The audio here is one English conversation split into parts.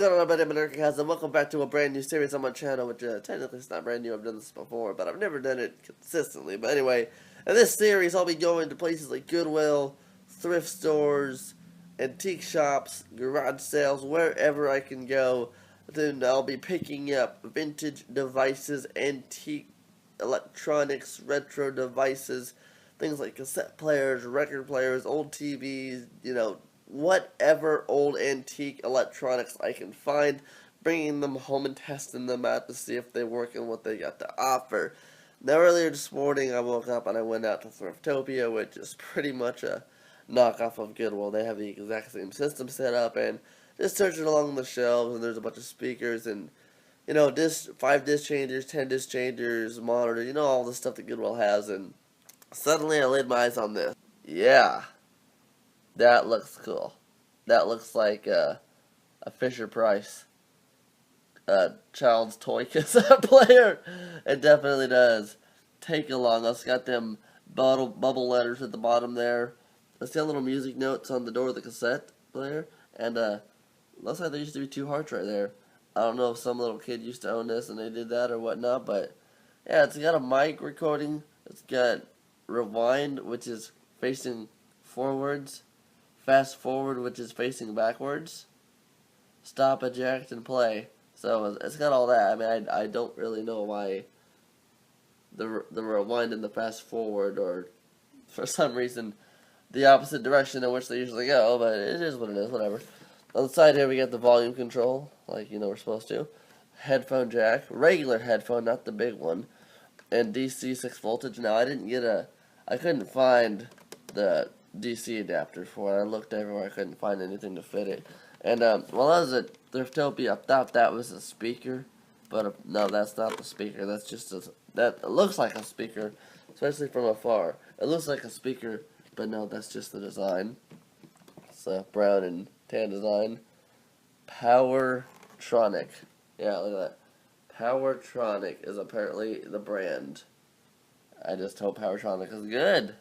going on, everybody? I'm Anarka, Akaza, and welcome back to a brand new series on my channel, which technically it's not brand new. I've done this before, but I've never done it consistently. But anyway, in this series, I'll be going to places like Goodwill, thrift stores, antique shops, garage sales, wherever I can go. Then I'll be picking up vintage devices, antique electronics, retro devices, things like cassette players, record players, old TVs, whatever old antique electronics I can find, bringing them home and testing them out to see if they work and what they got to offer. Now, earlier this morning, I woke up and I went out to Thriftopia, which is pretty much a knockoff of Goodwill. They have the exact same system set up, and just searching along the shelves, and there's a bunch of speakers and 5 disc changers, 10 disc changers, monitor, all the stuff that Goodwill has, and suddenly I laid my eyes on this. Yeah. That looks cool. That looks like a Fisher-Price child's toy cassette player. It definitely does. Take along. It's got them bubble letters at the bottom there. It's got little music notes on the door of the cassette player. And looks like there used to be 2 hearts right there. I don't know if some little kid used to own this and they did that or whatnot, but yeah, it's got a mic recording. It's got rewind, which is facing forwards. Fast forward, which is facing backwards. Stop, eject, and play. So it's got all that. I mean, I don't really know why the rewind and the fast forward, or for some reason the opposite direction in which they usually go. But it is what it is. Whatever. On the side here we get the volume control, like we're supposed to. Headphone jack, regular headphone, not the big one, and DC 6 voltage. Now I couldn't find the DC adapter for it. I looked everywhere, I couldn't find anything to fit it. And while I was at Thriftopia, I thought that was a speaker, but no, that's not the speaker. That's just it looks like a speaker, especially from afar. It looks like a speaker, but no, that's just the design. It's a brown and tan design. PowerTronic. Yeah, look at that. PowerTronic is apparently the brand. I just hope PowerTronic is good.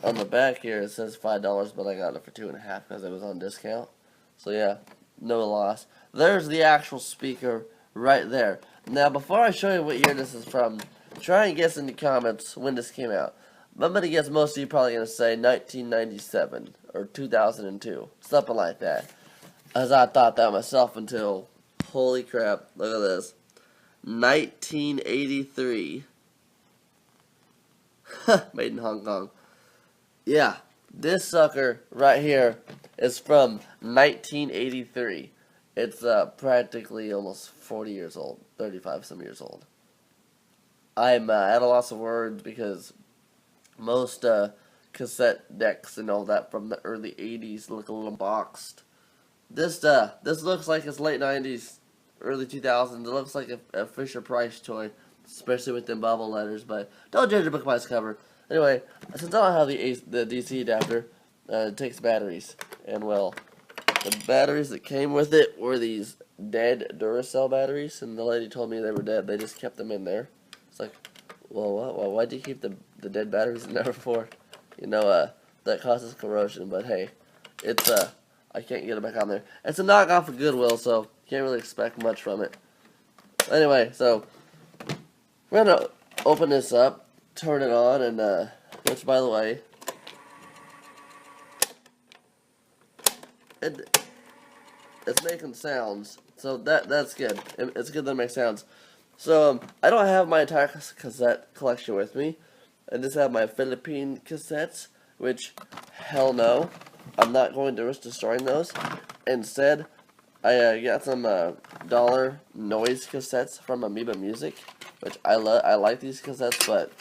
On the back here it says $5, but I got it for $2.50 because it was on discount. So yeah, no loss. There's the actual speaker right there. Now, before I show you what year this is from, try and guess in the comments when this came out. I'm going to guess most of you probably going to say 1997 or 2002, something like that. As I thought that myself until, holy crap, look at this, 1983. Made in Hong Kong. Yeah, this sucker right here is from 1983. It's practically almost 40 years old, 35 some years old. I'm at a loss of words because most cassette decks and all that from the early 80s look a little boxed. This looks like it's late 90s, early 2000s. It looks like a Fisher-Price toy, especially with them bubble letters, but don't judge a book by its cover. Anyway, since I don't have the DC adapter, it takes batteries, and well, the batteries that came with it were these dead Duracell batteries, and the lady told me they were dead. They just kept them in there. It's like, well, what? Why'd you keep the dead batteries in there for? That causes corrosion, but hey, it's I can't get it back on there. It's a knockoff of Goodwill, so can't really expect much from it. Anyway, so we're gonna open this up, turn it on, and which, by the way, it's making sounds, so that's good. It's good that it makes sounds. So I don't have my entire cassette collection with me. I just have my Philippine cassettes, which, hell no, I'm not going to risk destroying those. Instead, I got some dollar noise cassettes from Amoeba Music, which I like these cassettes, but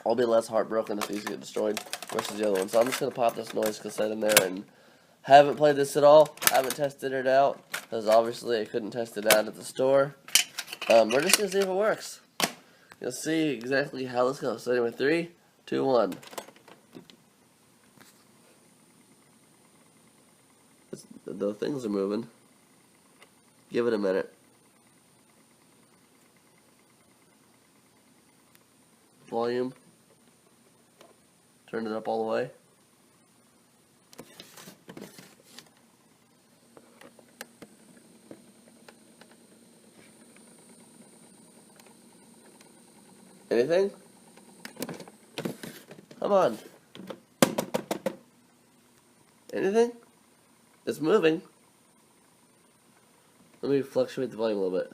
I'll be less heartbroken if these get destroyed versus the other one. So I'm just going to pop this noise cassette in there, and haven't played this at all. Haven't tested it out, because obviously I couldn't test it out at the store. We're just going to see if it works. You'll see exactly how this goes. So anyway, 3, 2, 1. The things are moving. Give it a minute. Volume. Turn it up all the way. Anything? Come on. Anything? It's moving. Let me fluctuate the volume a little bit.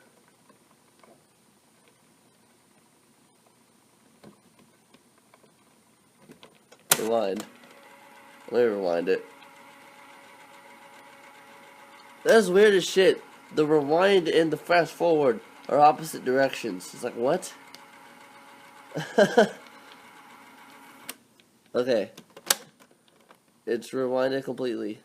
Rewind. Let me rewind it. That's weird as shit. The rewind and the fast forward are opposite directions. It's like, what? Okay. It's rewinded completely.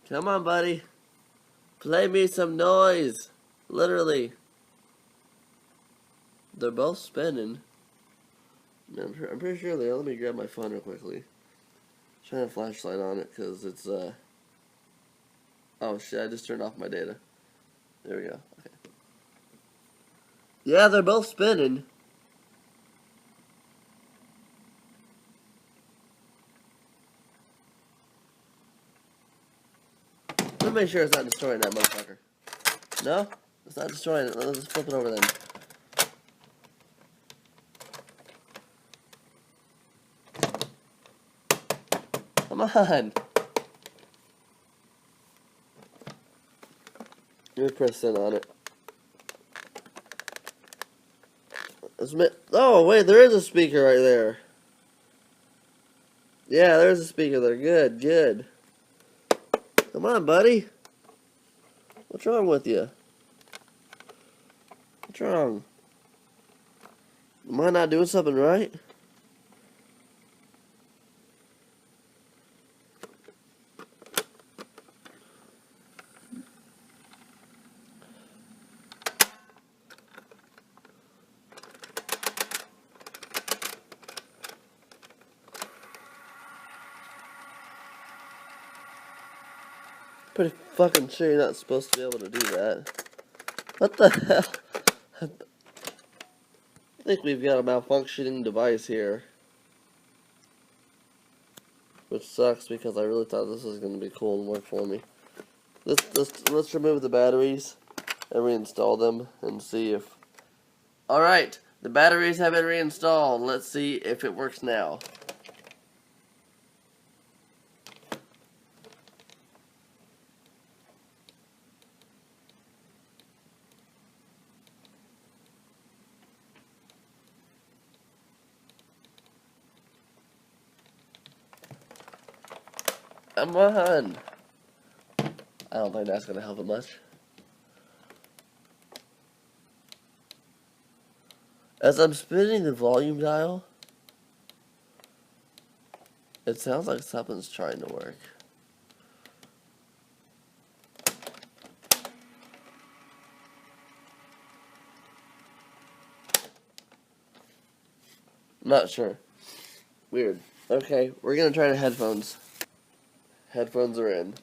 Come on, buddy. Play me some noise. Literally. They're both spinning. I'm pretty sure they are. Let me grab my phone real quickly. Shine a flashlight on it because it's oh shit, I just turned off my data. There we go. Okay. Yeah, they're both spinning. Let me make sure it's not destroying that motherfucker. No? It's not destroying it. Let's flip it over then. Come on. Let me press in on it. Oh, wait, there is a speaker right there. Yeah, there's a speaker there. Good, good. Come on, buddy. What's wrong with you? What's wrong? Am I not doing something right? Pretty fucking sure you're not supposed to be able to do that. What the hell? I think we've got a malfunctioning device here. Which sucks because I really thought this was going to be cool and work for me. Let's remove the batteries and reinstall them and see if... Alright, the batteries have been reinstalled. Let's see if it works now. Come on. I don't think that's going to help it much. As I'm spinning the volume dial, it sounds like something's trying to work. Not sure. Weird. Okay, we're going to try the headphones. Headphones are in.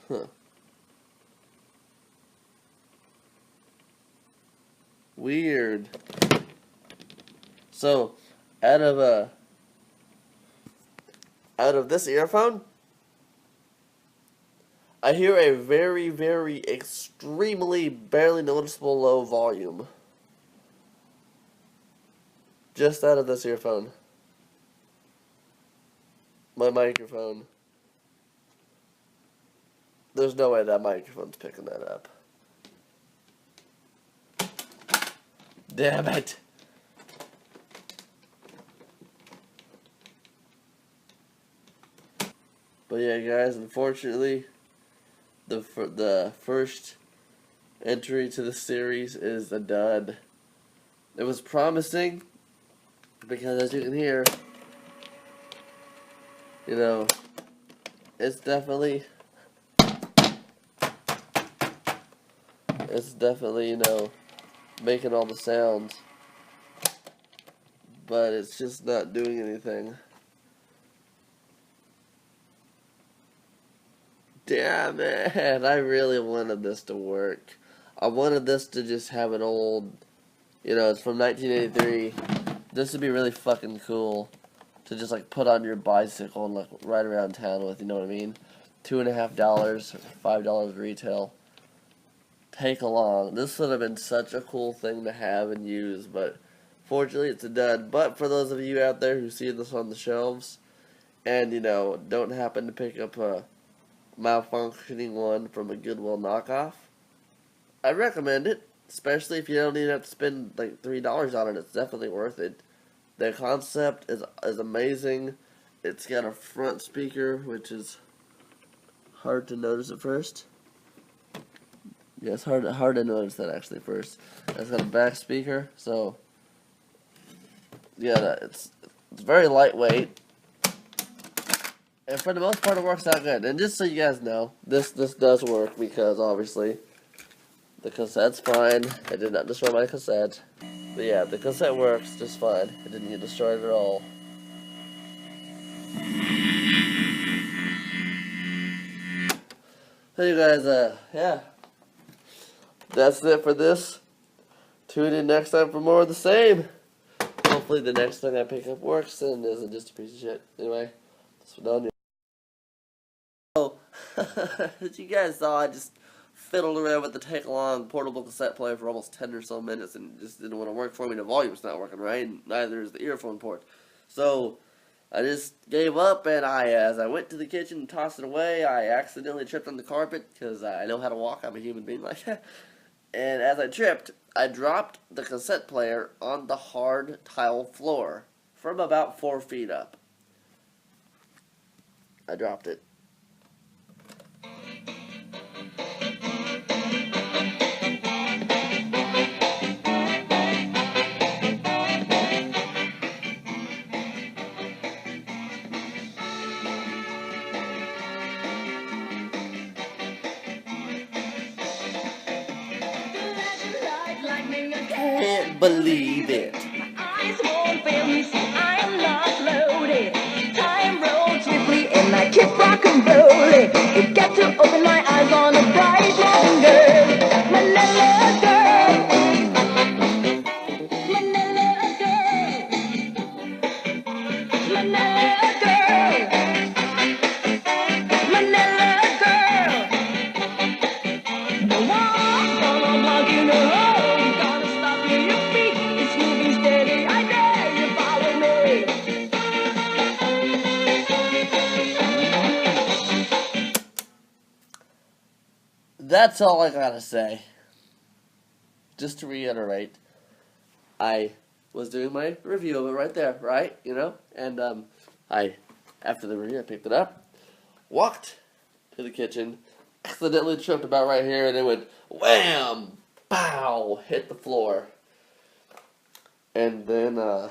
Huh. Weird. So, out of this earphone, I hear a very, very extremely barely noticeable low volume. Just out of this earphone. My microphone. There's no way that microphone's picking that up. Damn it. But yeah, guys, unfortunately, the first entry to the series is a dud. It was promising, because as you can hear, you know, it's definitely, you know, making all the sounds, but it's just not doing anything. Damn it. I really wanted this to work. I wanted this to just have an old, it's from 1983. This would be really fucking cool to just like put on your bicycle and like ride around town with, you know what I mean? $2.50, $5 retail. Take along. This would have been such a cool thing to have and use, but fortunately it's a dud. But for those of you out there who see this on the shelves and, don't happen to pick up a malfunctioning one from a Goodwill knockoff, I recommend it, especially if you don't even have to spend like $3 on it. It's definitely worth it. The concept is amazing. It's got a front speaker, which is hard to notice at first. Yeah, it's hard to notice that actually at first. It's got a back speaker, so yeah, it's very lightweight, and for the most part, it works out good. And just so you guys know, this does work because obviously the cassette's fine. I did not destroy my cassette, but yeah, the cassette works just fine. It didn't get destroyed at all. So you guys, yeah. That's it for this. Tune in next time for more of the same. Hopefully the next thing I pick up works and isn't just a piece of shit. Anyway, that's what done. So, as you guys saw, I just fiddled around with the take-along portable cassette player for almost 10 or so minutes and it just didn't want to work for me. The volume's not working right, and neither is the earphone port. So, I just gave up, and as I went to the kitchen and tossed it away, I accidentally tripped on the carpet, because I know how to walk. I'm a human being like that. And as I tripped, I dropped the cassette player on the hard tile floor from about 4 feet up. I dropped it. Can't believe it. My eyes won't fail me, so I am not loaded. Time rolls swiftly and I keep rock and rolling. It got to open my eyes on a bright young girl. Manila girl. Manila girl. Manila girl. Manila girl. No one's gonna block you, no. That's all I gotta say. Just to reiterate, I was doing my review of it right there, right? And after the review, I picked it up, walked to the kitchen, accidentally tripped about right here, and it went wham, pow, hit the floor. And then I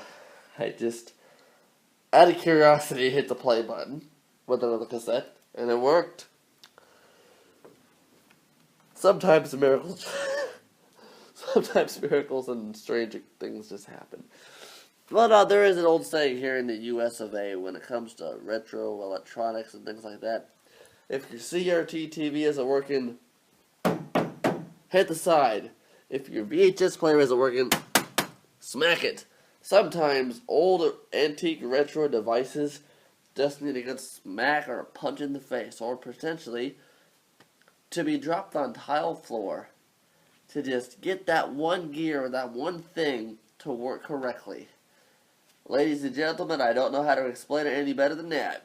just, out of curiosity, hit the play button with another cassette, and it worked. Sometimes miracles and strange things just happen. But there is an old saying here in the US of A when it comes to retro electronics and things like that. If your CRT TV isn't working, hit the side. If your VHS player isn't working, smack it. Sometimes old antique retro devices just need a good smack or a punch in the face, or potentially to be dropped on tile floor to just get that one gear or that one thing to work correctly. Ladies and gentlemen, I don't know how to explain it any better than that.